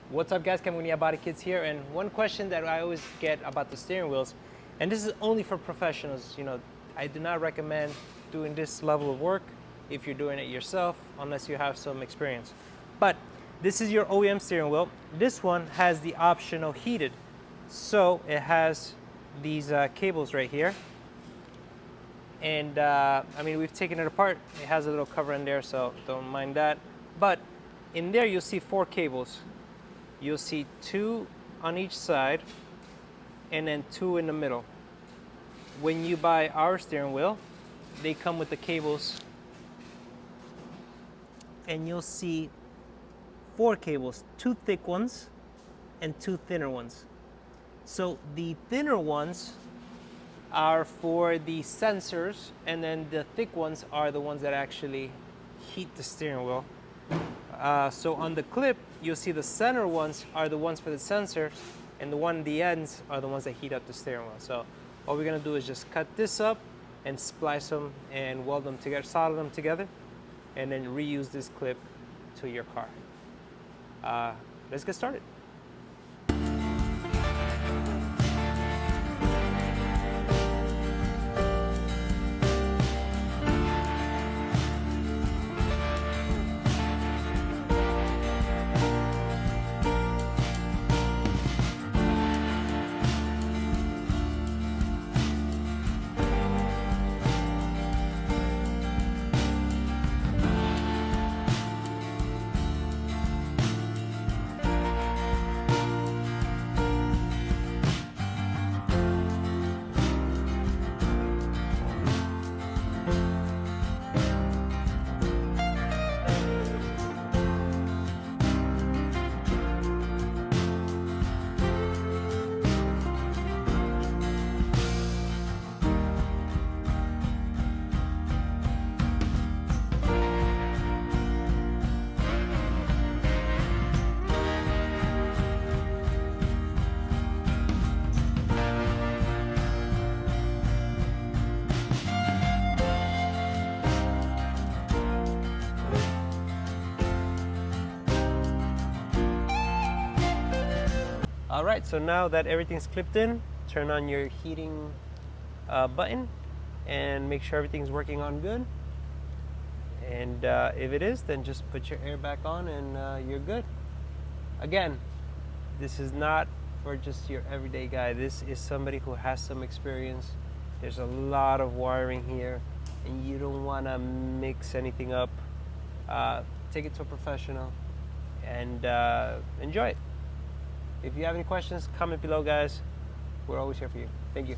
What's up guys, NIA Body Kits here, and one question that I always get about the steering wheels, and this is only for professionals, I do not recommend doing this level of work if you're doing it yourself unless you have some experience. But this is your OEM steering wheel. This one has the optional heated, so it has these cables right here, and I mean, we've taken it apart. It has a little cover in there, so don't mind that. But in there you'll see 4 cables. You'll see 2 on each side and then 2 in the middle. When you buy our steering wheel, they come with the cables, and you'll see 4 cables, 2 thick ones and 2 thinner ones. So the thinner ones are for the sensors, and then the thick ones are the ones that actually heat the steering wheel. So on the clip, you'll see the center ones are the ones for the sensors, and the one at the ends are the ones that heat up the steering wheel. So what we're gonna do is just cut this up and splice them and weld them together, solder them together, and then reuse this clip to your car. Let's get started. All right, so now that everything's clipped in, turn on your heating button and make sure everything's working on good. And if it is, then just put your air back on and you're good. Again, this is not for just your everyday guy. This is somebody who has some experience. There's a lot of wiring here, and you don't want to mix anything up. Take it to a professional and enjoy it. If you have any questions, comment below, guys. We're always here for you. Thank you.